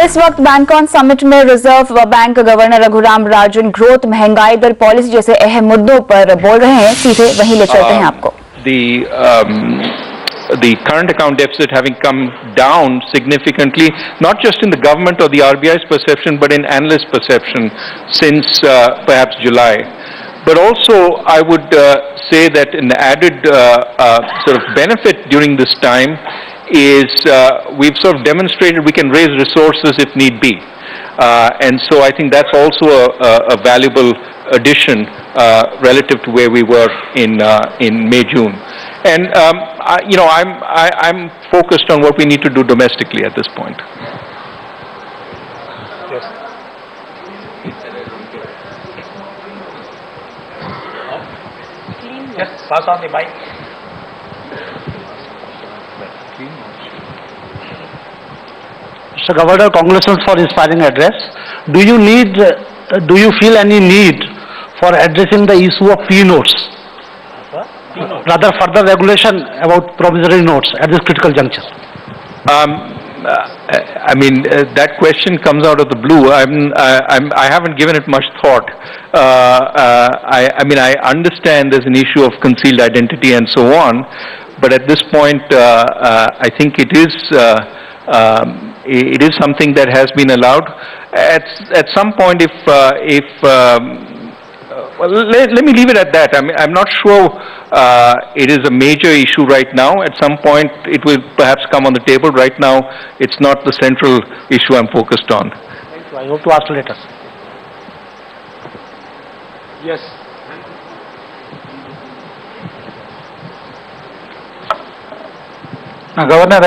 इस वक्त बैंकॉन समिट में reserve bank governor Raghuram Rajan growth, महंगाई दर, पॉलिसी जैसे अहम मुद्दों पर बोल रहे हैं। सीधे वहीं ले चलते हैं आपको। The current account deficit having come down significantly, not just in the government or the RBI's perception, but in analyst perception since perhaps July. But also, I would say that an added sort of benefit during this time is we've sort of demonstrated we can raise resources if need be. And so I think that's also a valuable addition relative to where we were in May, June. And I'm focused on what we need to do domestically at this point. Yes. Yes, pass on the mic. Mr. Governor, congratulations for inspiring address. Do you feel any need for addressing the issue of P-notes? Rather further regulation about promissory notes at this critical juncture? I mean, that question comes out of the blue. I haven't given it much thought. I mean, I understand there's an issue of concealed identity and so on, but at this point, I think it is something that has been allowed. At some point, well, let me leave it at that. I mean, I'm not sure it is a major issue right now. At some point, it will perhaps come on the table. Right now, it's not the central issue I'm focused on. Thank you. I hope to ask later. Yes. Now, Governor,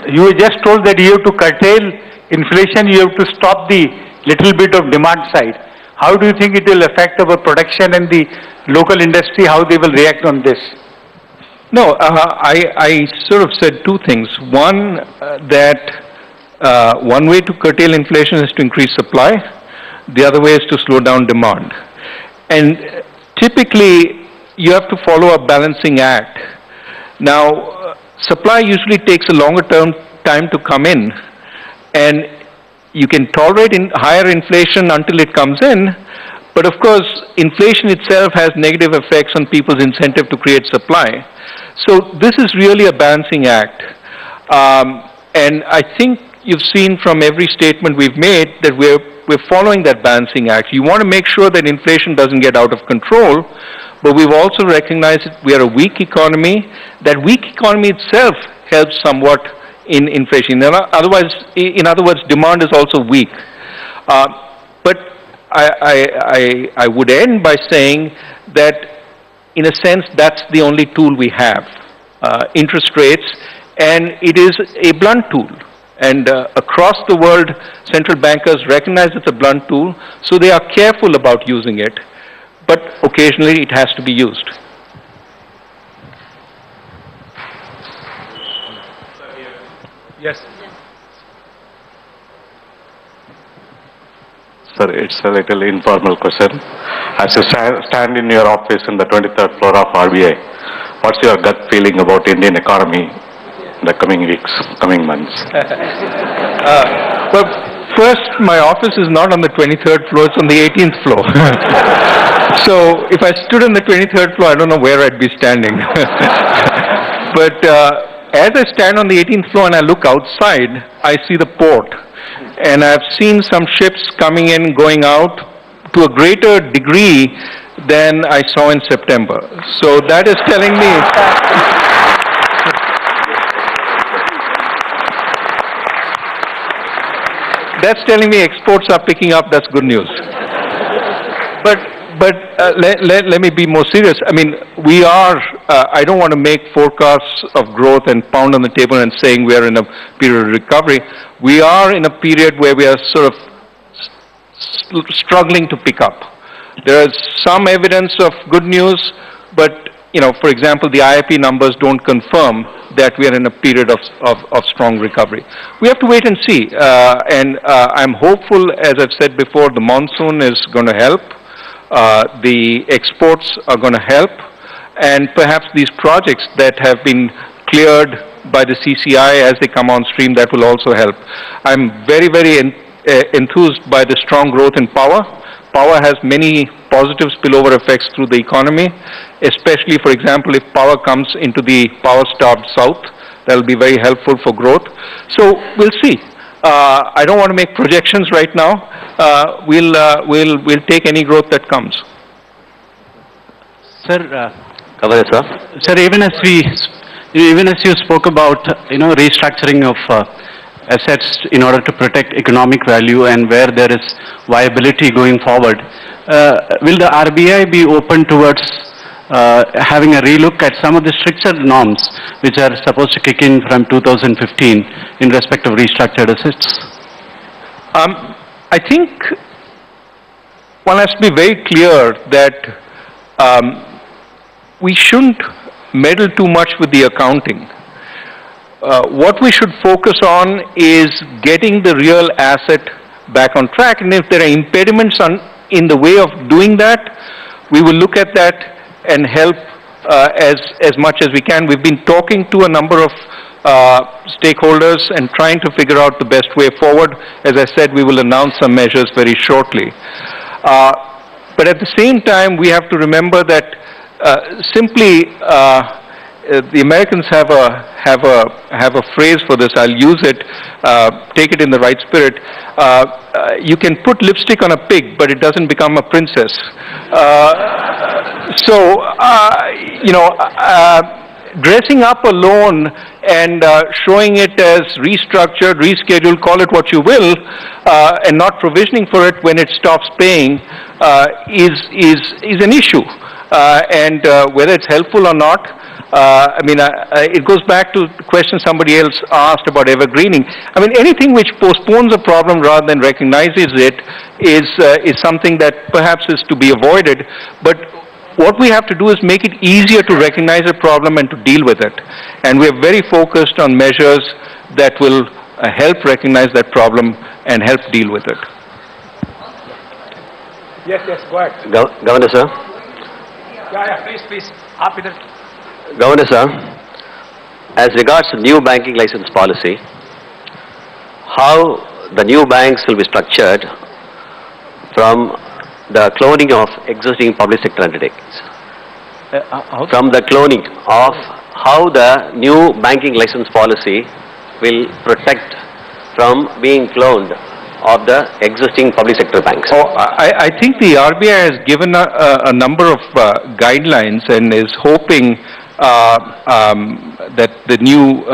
you just told that you have to curtail inflation, you have to stop the little bit of demand side. How do you think it will affect our production and the local industry, how they will react on this? No, I sort of said two things. One, that one way to curtail inflation is to increase supply. The other way is to slow down demand. And typically, you have to follow a balancing act. Now, supply usually takes a longer time to come in, and you can tolerate higher inflation until it comes in, but of course, inflation itself has negative effects on people's incentive to create supply. So this is really a balancing act. And I think you've seen from every statement we've made that we're following that balancing act. You want to make sure that inflation doesn't get out of control, but we've also recognized that we are a weak economy. That weak economy itself helps somewhat in inflation. In other words, demand is also weak. But I would end by saying that, in a sense, that's the only tool we have, interest rates, and it is a blunt tool. And across the world, central bankers recognize it's a blunt tool, so they are careful about using it. But occasionally, it has to be used. Yes. Sir, it's a little informal question. As you stand in your office in the 23rd floor of RBI, what's your gut feeling about Indian economy in the coming weeks, coming months? Well, first, my office is not on the 23rd floor, it's on the 18th floor. So, if I stood on the 23rd floor, I don't know where I'd be standing. But as I stand on the 18th floor and I look outside, I see the port. And I've seen some ships coming in, going out to a greater degree than I saw in September. So that is telling me... That's telling me exports are picking up. That's good news. But let me be more serious. I mean, we are, I don't want to make forecasts of growth and pound on the table and saying we are in a period of recovery. We are in a period where we are sort of struggling to pick up. There is some evidence of good news, but, you know, for example, the IIP numbers don't confirm that we are in a period of strong recovery. We have to wait and see. And I'm hopeful, as I've said before, the monsoon is going to help. The exports are going to help, and perhaps these projects that have been cleared by the CCI as they come on stream, that will also help. I'm very, very enthused by the strong growth in power. Power has many positive spillover effects through the economy, especially, for example, if power comes into the power-starved south. That will be very helpful for growth. So we'll see. I don't want to make projections right now. We'll take any growth that comes. Sir, sir, even as you spoke about, restructuring of assets in order to protect economic value and where there is viability going forward, will the RBI be open towards having a relook at some of the stricter norms which are supposed to kick in from 2015 in respect of restructured assets? I think one has to be very clear that we shouldn't meddle too much with the accounting. What we should focus on is getting the real asset back on track, and if there are impediments in the way of doing that, we will look at that and help as much as we can. We've been talking to a number of stakeholders and trying to figure out the best way forward. As I said, we will announce some measures very shortly. But at the same time, we have to remember that the Americans have a phrase for this. I'll use it. Take it in the right spirit. You can put lipstick on a pig, but it doesn't become a princess. Dressing up a loan and showing it as restructured, rescheduled, call it what you will, and not provisioning for it when it stops paying is an issue. And whether it's helpful or not, it goes back to the question somebody else asked about evergreening. Anything which postpones a problem rather than recognizes it is something that perhaps is to be avoided. But what we have to do is make it easier to recognize a problem and to deal with it. And we are very focused on measures that will help recognize that problem and help deal with it. Yes, go ahead. Governor sir. Yeah, please. Aap idhar. Governor sir, as regards to new banking license policy, how the new banks will be structured from the cloning of existing public sector undertakings? From the cloning of how the new banking license policy will protect from being cloned of the existing public sector banks? I think the RBI has given a number of guidelines and is hoping that the new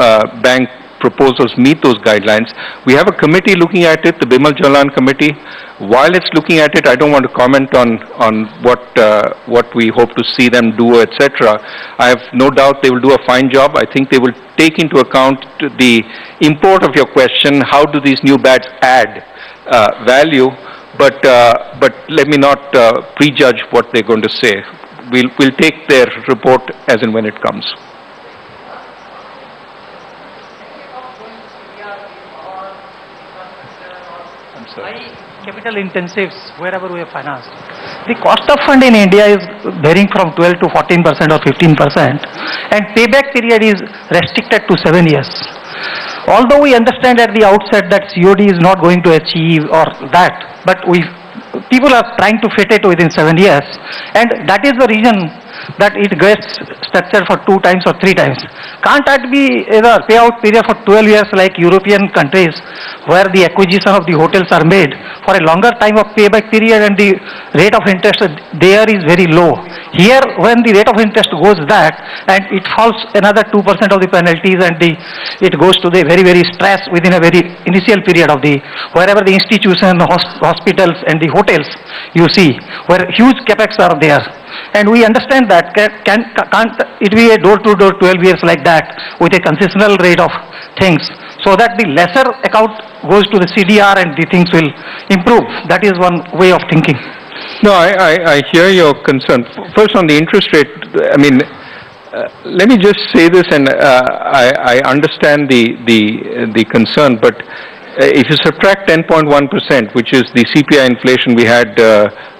bank proposals meet those guidelines. We have a committee looking at it, the Bimal Jalan committee. While it's looking at it, I don't want to comment on what we hope to see them do, etc. I have no doubt they will do a fine job. I think they will take into account the import of your question, how do these new banks add value, but let me not prejudge what they're going to say. We'll take their report as and when it comes. Capital intensives, wherever we have financed. The cost of fund in India is varying from 12 to 14% or 15%, and payback period is restricted to 7 years. Although we understand at the outset that COD is not going to achieve or that, but people are trying to fit it within 7 years, and that is the reason that it gets structured for 2 times or 3 times. Can't that be a payout period for 12 years like European countries where the acquisition of the hotels are made for a longer time of payback period and the rate of interest there is very low. Here when the rate of interest goes that and it falls another 2% of the penalties and it goes to the very, very stress within a very initial period of wherever the institution, hospitals and the hotels you see where huge capex are there. And we understand that can't it be a door-to-door 12 years like that with a concessional rate of things so that the lesser account goes to the CDR and the things will improve. That is one way of thinking. No, I hear your concern. First on the interest rate, let me just say this, and I understand the concern, but if you subtract 10.1%, which is the CPI inflation we had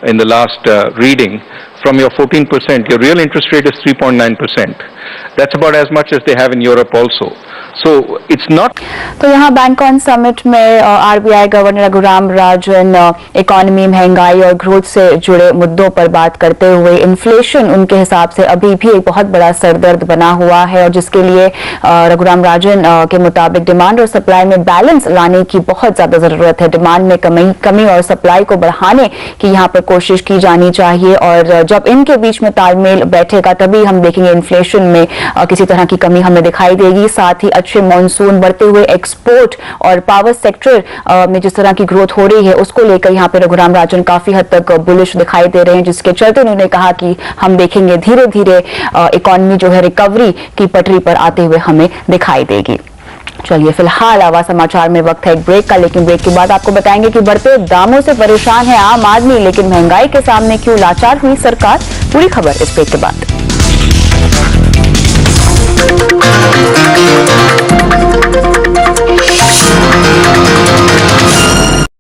in the last reading, from your 14%, your real interest rate is 3.9%. That's about as much as they have in Europe also. So it's not. तो यहाँ बैंकॉन summit में RBI governor Raghuram Rajan economy, महंगाई और growth से जुड़े मुद्दों पर बात करते हुए इन्फ्लेशन उनके हिसाब से अभी भी एक बहुत बड़ा सरदर्द बना हुआ है और जिसके लिए रघुराम राजन के मुताबिक डिमांड और सप्लाई में बैलेंस लाने की बहुत ज्यादा जरूरत है। डिमांड में कमी और सप्लाई को बढ़ाने की यहाँ पर कोशिश की जानी चाहिए और जब इनके बीच में तालमेल बैठेगा तभी हम देखेंगे इन्फ्लेशन में किसी तरह की कमी हमें दिखाई देगी। साथ ही अच्छे मॉनसून, बढ़ते हुए एक्सपोर्ट और पावर सेक्टर में जिस तरह की ग्रोथ हो रही है उसको लेकर यहाँ पे रघुराम राजन काफी हद तक बुलिश दिखाई दे रहे हैं, जिसके चलते उन्होंने कहा कि हम देखेंगे धीरे धीरे इकोनॉमी जो है रिकवरी की पटरी पर आते हुए हमें दिखाई देगी। चलिए फिलहाल आवाज समाचार में वक्त है एक ब्रेक का, लेकिन ब्रेक के बाद आपको बताएंगे कि बढ़ते दामों से परेशान है आम आदमी, लेकिन महंगाई के सामने क्यों लाचार हुई सरकार। पूरी खबर इस ब्रेक के बाद।